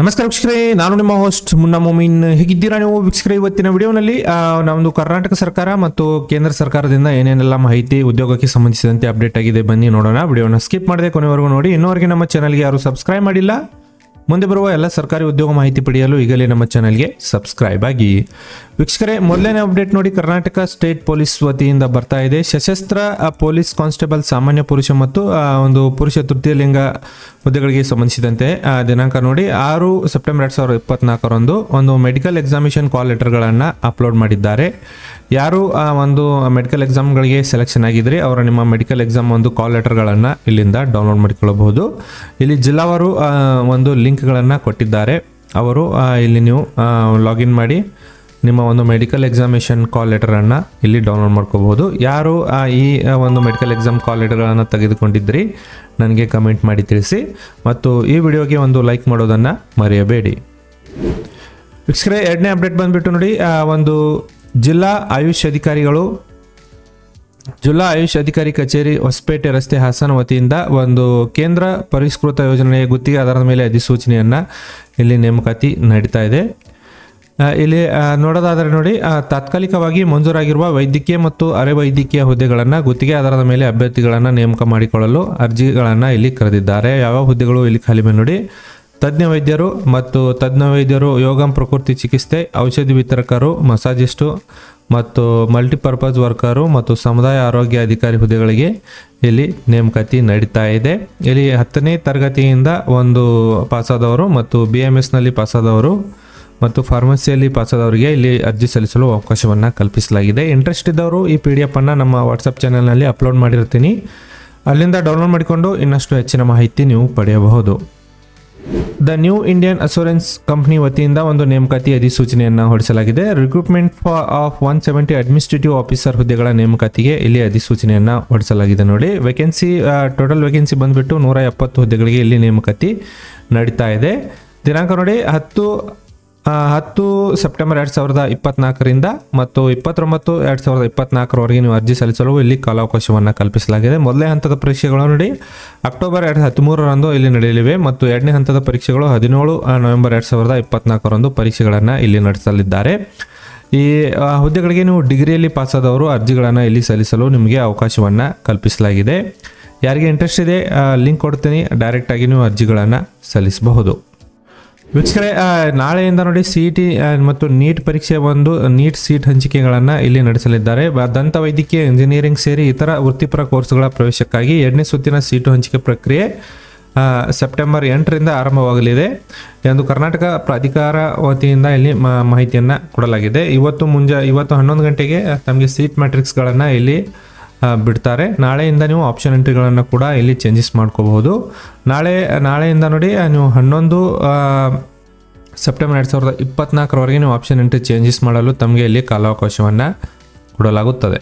ನಮಸ್ಕಾರ ವೀಕ್ಷಕರೇ, ನಾನು ನಿಮ್ಮ ಹೋಸ್ಟ್ ಮುನ್ನಾ ಮೊಮಿನ್. ಹೇಗಿದ್ದೀರಾ ನೀವು ವೀಕ್ಷಕರೇ? ಇವತ್ತಿನ ವಿಡಿಯೋನಲ್ಲಿ ನಮ್ಮದು ಕರ್ನಾಟಕ ಸರ್ಕಾರ ಮತ್ತು ಕೇಂದ್ರ ಸರ್ಕಾರದಿಂದ ಏನೇನೆಲ್ಲ ಮಾಹಿತಿ ಉದ್ಯೋಗಕ್ಕೆ ಸಂಬಂಧಿಸಿದಂತೆ ಅಪ್ಡೇಟ್ ಆಗಿದೆ ಬನ್ನಿ ನೋಡೋಣ. ವಿಡಿಯೋನ ಸ್ಕಿಪ್ ಮಾಡದೆ ಕೊನೆವರೆಗೂ ನೋಡಿ. ಇನ್ನೂವರೆಗೆ ನಮ್ಮ ಚಾನಲ್ಗೆ ಯಾರು ಸಬ್ಸ್ಕ್ರೈಬ್ ಮಾಡಿಲ್ಲ, ಮುಂದೆ ಬರುವ ಎಲ್ಲ ಸರ್ಕಾರಿ ಉದ್ಯೋಗ ಮಾಹಿತಿ ಪಡೆಯಲು ಈಗಲೇ ನಮ್ಮ ಚಾನಲ್ಗೆ ಸಬ್ಸ್ಕ್ರೈಬ್ ಆಗಿ. ವೀಕ್ಷಕರೇ, ಮೊದಲನೇ ಅಪ್ಡೇಟ್ ನೋಡಿ, ಕರ್ನಾಟಕ ಸ್ಟೇಟ್ ಪೊಲೀಸ್ ವತಿಯಿಂದ ಬರ್ತಾ ಇದೆ. ಸಶಸ್ತ್ರ ಪೊಲೀಸ್ ಕಾನ್ಸ್ಟೇಬಲ್ ಸಾಮಾನ್ಯ ಪುರುಷ ಮತ್ತು ಒಂದು ಪುರುಷ ತೃತೀಯ ಲಿಂಗ ಹುದ್ದೆಗಳಿಗೆ ಸಂಬಂಧಿಸಿದಂತೆ ದಿನಾಂಕ ನೋಡಿ 6 ಸೆಪ್ಟೆಂಬರ್ 2024 ಒಂದು ಮೆಡಿಕಲ್ ಎಕ್ಸಾಮಿನೇಷನ್ ಕಾಲ್ ಲೆಟರ್ಗಳನ್ನು ಅಪ್ಲೋಡ್ ಮಾಡಿದ್ದಾರೆ. ಯಾರು ಒಂದು ಮೆಡಿಕಲ್ ಎಕ್ಸಾಮ್ಗಳಿಗೆ ಸೆಲೆಕ್ಷನ್ ಆಗಿದ್ರಿ ಅವರ ನಿಮ್ಮ ಮೆಡಿಕಲ್ ಎಕ್ಸಾಮ್ ಒಂದು ಕಾಲ್ ಲೆಟರ್ಗಳನ್ನು ಇಲ್ಲಿಂದ ಡೌನ್ಲೋಡ್ ಮಾಡಿಕೊಳ್ಳಬಹುದು. ಇಲ್ಲಿ ಜಿಲ್ಲಾವಾರು ಒಂದು ಲಿಂಕ್ಗಳನ್ನು ಕೊಟ್ಟಿದ್ದಾರೆ. ಅವರು ಇಲ್ಲಿ ನೀವು ಲಾಗಿನ್ ಮಾಡಿ ನಿಮ್ಮ ಒಂದು ಮೆಡಿಕಲ್ ಎಕ್ಸಾಮಿನೇಷನ್ ಕಾಲ್ ಲೆಟರನ್ನು ಇಲ್ಲಿ ಡೌನ್ಲೋಡ್ ಮಾಡ್ಕೋಬಹುದು. ಯಾರು ಈ ಒಂದು ಮೆಡಿಕಲ್ ಎಕ್ಸಾಮ್ ಕಾಲ್ ಲೆಟರ್ಗಳನ್ನು ತೆಗೆದುಕೊಂಡಿದ್ರಿ ನನಗೆ ಕಮೆಂಟ್ ಮಾಡಿ ತಿಳಿಸಿ, ಮತ್ತು ಈ ವಿಡಿಯೋಗೆ ಒಂದು ಲೈಕ್ ಮಾಡೋದನ್ನು ಮರೆಯಬೇಡಿ. ವೀಕ್ಷಕರೇ, ಎರಡನೇ ಅಪ್ಡೇಟ್ ಬಂದುಬಿಟ್ಟು ನೋಡಿ, ಒಂದು ಜಿಲ್ಲಾ ಆಯುಷ್ ಅಧಿಕಾರಿ ಕಚೇರಿ ಹೊಸಪೇಟೆ ರಸ್ತೆ ಹಾಸನ ವತಿಯಿಂದ ಒಂದು ಕೇಂದ್ರ ಪರಿಷ್ಕೃತ ಯೋಜನೆಯ ಗುತ್ತಿಗೆ ಆಧಾರದ ಮೇಲೆ ಅಧಿಸೂಚನೆಯನ್ನು ಇಲ್ಲಿ ನೇಮಕಾತಿ ನಡೀತಾ ಇದೆ. ಇಲ್ಲಿ ನೋಡೋದಾದರೆ ನೋಡಿ, ತಾತ್ಕಾಲಿಕವಾಗಿ ಮಂಜೂರಾಗಿರುವ ವೈದ್ಯಕೀಯ ಮತ್ತು ಅರೆ ವೈದ್ಯಕೀಯ ಹುದ್ದೆಗಳನ್ನು ಗುತ್ತಿಗೆ ಆಧಾರದ ಮೇಲೆ ಅಭ್ಯರ್ಥಿಗಳನ್ನು ನೇಮಕ ಮಾಡಿಕೊಳ್ಳಲು ಅರ್ಜಿಗಳನ್ನು ಇಲ್ಲಿ ಕರೆದಿದ್ದಾರೆ. ಯಾವ ಹುದ್ದೆಗಳು ಇಲ್ಲಿ ಖಾಲಿ ಬಂದು ನೋಡಿ, ತಜ್ಞ ವೈದ್ಯರು ಮತ್ತು ತಜ್ಞ ವೈದ್ಯರು, ಯೋಗ ಪ್ರಕೃತಿ ಚಿಕಿತ್ಸೆ, ಔಷಧಿ ವಿತರಕರು, ಮಸಾಜಿಸ್ಟು ಮತ್ತು ಮಲ್ಟಿಪರ್ಪಸ್ ವರ್ಕರು ಮತ್ತು ಸಮುದಾಯ ಆರೋಗ್ಯ ಅಧಿಕಾರಿ ಹುದ್ದೆಗಳಿಗೆ ಇಲ್ಲಿ ನೇಮಕಾತಿ ನಡೀತಾ ಇದೆ. ಇಲ್ಲಿ 10ನೇ ತರಗತಿಯಿಂದ ಒಂದು ಪಾಸಾದವರು ಮತ್ತು BMSನಲ್ಲಿ ಪಾಸಾದವರು ಮತ್ತು ಫಾರ್ಮಸಿಯಲ್ಲಿ ಪಾಸಾದವರಿಗೆ ಇಲ್ಲಿ ಅರ್ಜಿ ಸಲ್ಲಿಸಲು ಅವಕಾಶವನ್ನು ಕಲ್ಪಿಸಲಾಗಿದೆ. ಇಂಟ್ರೆಸ್ಟ್ ಇದ್ದವರು ಈ PDF ಅನ್ನು ನಮ್ಮ ವಾಟ್ಸಪ್ ಚಾನಲ್ನಲ್ಲಿ ಅಪ್ಲೋಡ್ ಮಾಡಿರ್ತೀನಿ, ಅಲ್ಲಿಂದ ಡೌನ್ಲೋಡ್ ಮಾಡಿಕೊಂಡು ಇನ್ನಷ್ಟು ಹೆಚ್ಚಿನ ಮಾಹಿತಿ ನೀವು ಪಡೆಯಬಹುದು. The new Indian assurance company ವತಿಯಿಂದ ಒಂದು ನೇಮಕಾತಿ ಅಧಿಸೂಚನೆಯನ್ನು ಹೊರಡಿಸಲಾಗಿದೆ. ರಿಕ್ರೂಟ್ಮೆಂಟ್ ಆಫ್ 170 ಅಡ್ಮಿನಿಸ್ಟ್ರೇಟಿವ್ ಆಫೀಸರ್ ಹುದ್ದೆಗಳ ನೇಮಕಾತಿಗೆ ಇಲ್ಲಿ ಅಧಿಸೂಚನೆಯನ್ನು ಹೊರಡಿಸಲಾಗಿದೆ. ನೋಡಿ, ವೇಕೆನ್ಸಿ ಟೋಟಲ್ ವೇಕೆನ್ಸಿ ಬಂದುಬಿಟ್ಟು 170 ಹುದ್ದೆಗಳಿಗೆ ಇಲ್ಲಿ ನೇಮಕಾತಿ ನಡೀತಾ ಇದೆ. ದಿನಾಂಕ ನೋಡಿ 10 ಸೆಪ್ಟೆಂಬರ್ 2024 ಮತ್ತು 29 2024 ನೀವು ಅರ್ಜಿ ಸಲ್ಲಿಸಲು ಇಲ್ಲಿ ಕಾಲಾವಕಾಶವನ್ನು ಕಲ್ಪಿಸಲಾಗಿದೆ. ಮೊದಲನೇ ಹಂತದ ಪರೀಕ್ಷೆಗಳು ನೋಡಿ ಅಕ್ಟೋಬರ್ 2013 ಇಲ್ಲಿ ನಡೆಯಲಿವೆ ಮತ್ತು ಎರಡನೇ ಹಂತದ ಪರೀಕ್ಷೆಗಳು 17 ನವೆಂಬರ್ 2024 ಪರೀಕ್ಷೆಗಳನ್ನು ಇಲ್ಲಿ ನಡೆಸಲಿದ್ದಾರೆ. ಈ ಹುದ್ದೆಗಳಿಗೆ ನೀವು ಡಿಗ್ರಿಯಲ್ಲಿ ಪಾಸಾದವರು ಅರ್ಜಿಗಳನ್ನು ಇಲ್ಲಿ ಸಲ್ಲಿಸಲು ನಿಮಗೆ ಅವಕಾಶವನ್ನು ಕಲ್ಪಿಸಲಾಗಿದೆ. ಯಾರಿಗೆ ಇಂಟ್ರೆಸ್ಟ್ ಇದೆ ಲಿಂಕ್ ಕೊಡ್ತೀನಿ, ಡೈರೆಕ್ಟಾಗಿ ನೀವು ಅರ್ಜಿಗಳನ್ನು ಸಲ್ಲಿಸಬಹುದು. ವೀಕ್ಷಕರೇ, ನಾಳೆಯಿಂದ ನೋಡಿ CET ಮತ್ತು ನೀಟ್ ಪರೀಕ್ಷೆ ನೀಟ್ ಸೀಟ್ ಹಂಚಿಕೆಗಳನ್ನು ಇಲ್ಲಿ ನಡೆಸಲಿದ್ದಾರೆ. ದಂತ ವೈದ್ಯಕೀಯ, ಇಂಜಿನಿಯರಿಂಗ್ ಸೇರಿ ಇತರ ವೃತ್ತಿಪರ ಕೋರ್ಸ್ಗಳ ಪ್ರವೇಶಕ್ಕಾಗಿ 2ನೇ ಸುತ್ತಿನ ಸೀಟು ಹಂಚಿಕೆ ಪ್ರಕ್ರಿಯೆ ಸೆಪ್ಟೆಂಬರ್ 8 ಆರಂಭವಾಗಲಿದೆ ಎಂದು ಕರ್ನಾಟಕ ಪ್ರಾಧಿಕಾರ ವತಿಯಿಂದ ಇಲ್ಲಿ ಮಾಹಿತಿಯನ್ನು ಕೊಡಲಾಗಿದೆ. ಇವತ್ತು 11 ಗಂಟೆಗೆ ತಮಗೆ ಸೀಟ್ ಮ್ಯಾಟ್ರಿಕ್ಸ್ಗಳನ್ನು ಇಲ್ಲಿ ಬಿಡ್ತಾರೆ. ನಾಳೆಯಿಂದ ನೀವು ಆಪ್ಷನ್ ಎಂಟ್ರಿಗಳನ್ನು ಕೂಡ ಇಲ್ಲಿ ಚೇಂಜಸ್ ಮಾಡ್ಕೋಬಹುದು. ನಾಳೆಯಿಂದ ನೋಡಿ ನೀವು 11 ಸೆಪ್ಟೆಂಬರ್ 2024 ನೀವು ಆಪ್ಷನ್ ಎಂಟ್ರಿ ಚೇಂಜಸ್ ಮಾಡಲು ತಮಗೆ ಇಲ್ಲಿ ಕಾಲಾವಕಾಶವನ್ನು ಕೊಡಲಾಗುತ್ತದೆ.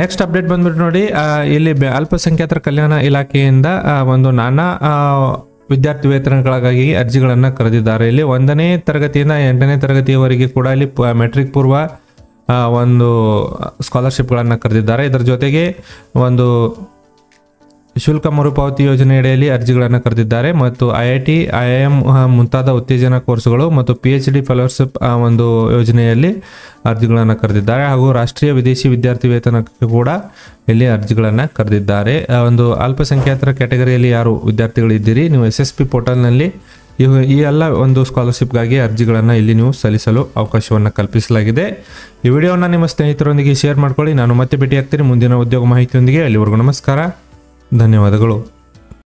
ನೆಕ್ಸ್ಟ್ ಅಪ್ಡೇಟ್ ಬಂದ್ಬಿಟ್ಟು ನೋಡಿ, ಇಲ್ಲಿ ಅಲ್ಪಸಂಖ್ಯಾತರ ಕಲ್ಯಾಣ ಇಲಾಖೆಯಿಂದ ಒಂದು ನಾನಾ ವಿದ್ಯಾರ್ಥಿ ವೇತನಗಳಿಗಾಗಿ ಅರ್ಜಿಗಳನ್ನು ಕರೆದಿದ್ದಾರೆ. ಇಲ್ಲಿ 1ನೇ ತರಗತಿಯಿಂದ 8ನೇ ತರಗತಿಯವರೆಗೆ ಕೂಡ ಇಲ್ಲಿ ಮೆಟ್ರಿಕ್ ಪೂರ್ವ ಒಂದು ಸ್ಕಾಲರ್ಶಿಪ್ಗಳನ್ನು ಕರೆದಿದ್ದಾರೆ. ಇದರ ಜೊತೆಗೆ ಒಂದು ಶುಲ್ಕ ಮರುಪಾವತಿ ಯೋಜನೆಯಡಿಯಲ್ಲಿ ಅರ್ಜಿಗಳನ್ನು ಕರೆದಿದ್ದಾರೆ ಮತ್ತು IIT, IIM ಮುಂತಾದ ಉತ್ತೇಜನ ಕೋರ್ಸ್ಗಳು ಮತ್ತು PhD ಫೆಲೋಶಿಪ್ ಒಂದು ಯೋಜನೆಯಲ್ಲಿ ಅರ್ಜಿಗಳನ್ನು ಕರೆದಿದ್ದಾರೆ. ಹಾಗೂ ರಾಷ್ಟ್ರೀಯ ವಿದೇಶಿ ವಿದ್ಯಾರ್ಥಿ ವೇತನಕ್ಕೆ ಕೂಡ ಇಲ್ಲಿ ಅರ್ಜಿಗಳನ್ನು ಕರೆದಿದ್ದಾರೆ. ಒಂದು ಅಲ್ಪಸಂಖ್ಯಾತರ ಕ್ಯಾಟಗರಿಯಲ್ಲಿ ಯಾರು ವಿದ್ಯಾರ್ಥಿಗಳಿದ್ದೀರಿ, ನೀವು SSP ಪೋರ್ಟಲ್ನಲ್ಲಿ ಈ ಎಲ್ಲ ಒಂದು ಸ್ಕಾಲರ್ಶಿಪ್ಗಾಗಿ ಅರ್ಜಿಗಳನ್ನು ಇಲ್ಲಿ ನೀವು ಸಲ್ಲಿಸಲು ಅವಕಾಶವನ್ನು ಕಲ್ಪಿಸಲಾಗಿದೆ. ಈ ವಿಡಿಯೋವನ್ನು ನಿಮ್ಮ ಸ್ನೇಹಿತರೊಂದಿಗೆ ಶೇರ್ ಮಾಡ್ಕೊಳ್ಳಿ. ನಾನು ಮತ್ತೆ ಭೇಟಿಯಾಗ್ತೀನಿ ಮುಂದಿನ ಉದ್ಯೋಗ ಮಾಹಿತಿಯೊಂದಿಗೆ. ಅಲ್ಲಿವರೆಗೂ ನಮಸ್ಕಾರ, ಧನ್ಯವಾದಗಳು.